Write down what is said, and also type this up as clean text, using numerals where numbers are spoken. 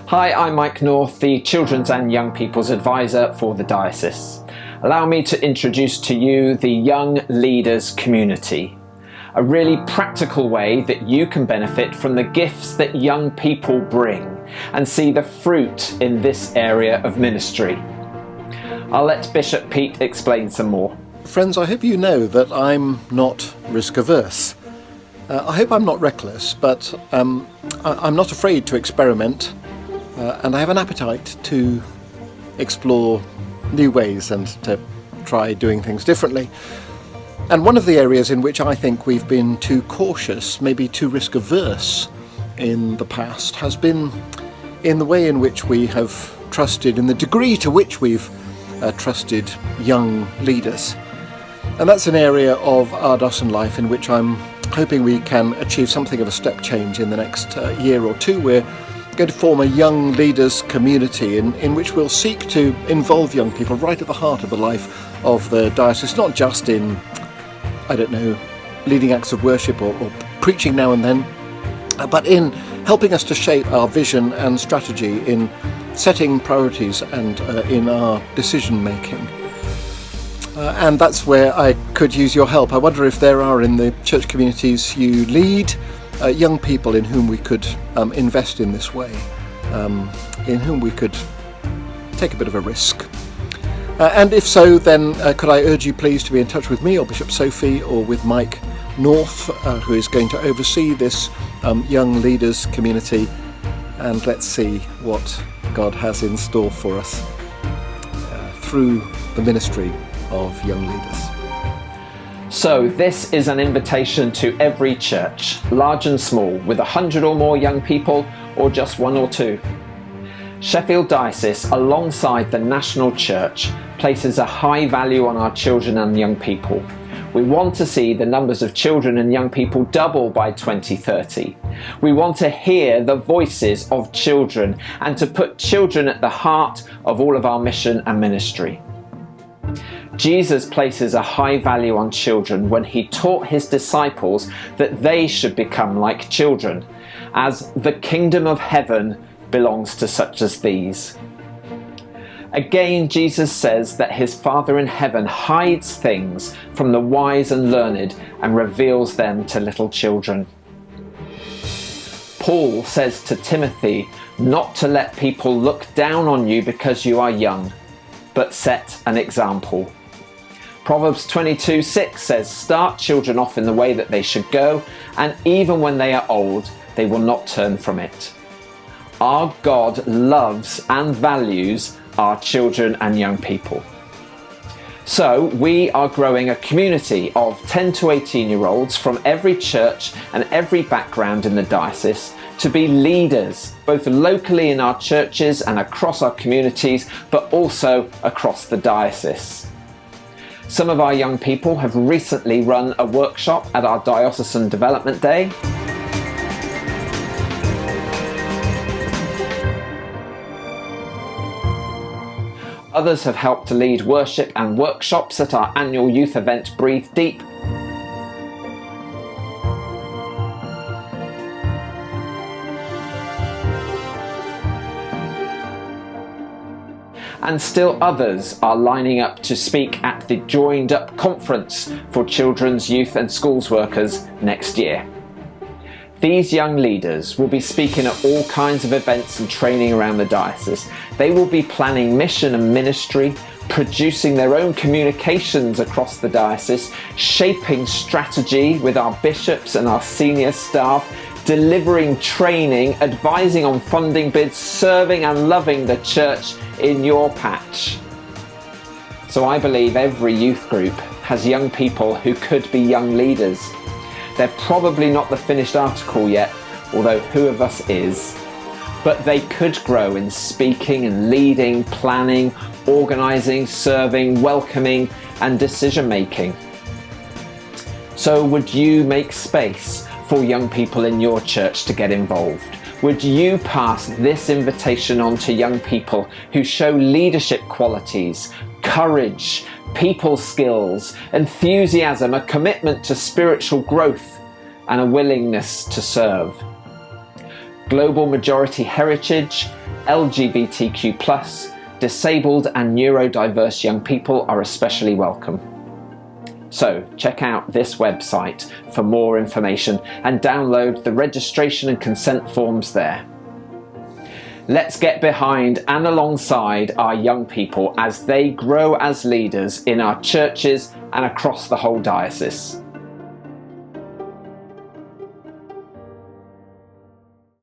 Hi, I'm Mike North, the Children's and Young People's Advisor for the Diocese. Allow me to introduce to you the Young Leaders Community, a really practical way that you can benefit from the gifts that young people bring and see the fruit in this area of ministry. I'll let Bishop Pete explain some more. Friends, I hope you know that I'm not risk averse. I hope I'm not reckless, but I'm not afraid to experiment, and I have an appetite to explore new ways and to try doing things differently. And one of the areas in which I think we've been too cautious, maybe too risk averse in the past, has been in the way in which we have trusted, in the degree to which we've trusted young leaders. And that's an area of our diocesan life in which I'm hoping we can achieve something of a step change in the next year or two. We're going to form a young leaders community in which we'll seek to involve young people right at the heart of the life of the diocese, not just in, leading acts of worship or preaching now and then, but in helping us to shape our vision and strategy, in setting priorities and in our decision making. And that's where I could use your help. I wonder if there are in the church communities you lead young people in whom we could invest in this way, in whom we could take a bit of a risk. And if so, then could I urge you please to be in touch with me or Bishop Sophie or with Mike North, who is going to oversee this young leaders community, and let's see what God has in store for us through the ministry of young leaders. So this is an invitation to every church, large and small, with 100 or more young people or just 1 or 2. Sheffield Diocese, alongside the National Church, places a high value on our children and young people. We want to see the numbers of children and young people double by 2030. We want to hear the voices of children and to put children at the heart of all of our mission and ministry. Jesus places a high value on children when he taught his disciples that they should become like children, as the kingdom of heaven belongs to such as these. Again, Jesus says that his Father in heaven hides things from the wise and learned and reveals them to little children. Paul says to Timothy not to let people look down on you because you are young, but set an example. Proverbs 22:6 says, "Start children off in the way that they should go, and even when they are old, they will not turn from it." Our God loves and values our children and young people. So we are growing a community of 10 to 18-year-olds from every church and every background in the diocese to be leaders, both locally in our churches and across our communities, but also across the diocese. Some of our young people have recently run a workshop at our Diocesan Development Day. Others have helped to lead worship and workshops at our annual youth event Breathe Deep. And still others are lining up to speak at the Joined Up Conference for children's, youth and schools workers next year. These young leaders will be speaking at all kinds of events and training around the diocese. They will be planning mission and ministry, producing their own communications across the diocese, shaping strategy with our bishops and our senior staff, delivering training, advising on funding bids, serving and loving the church in your patch. So I believe every youth group has young people who could be young leaders. They're probably not the finished article yet, although who of us is? But they could grow in speaking and leading, planning, organising, serving, welcoming and decision making. So would you make space for young people in your church to get involved? Would you pass this invitation on to young people who show leadership qualities, courage, people skills, enthusiasm, a commitment to spiritual growth, and a willingness to serve? Global Majority Heritage LGBTQ+, disabled and neurodiverse young people are especially welcome. So check out this website for more information and download the registration and consent forms there. Let's get behind and alongside our young people as they grow as leaders in our churches and across the whole diocese.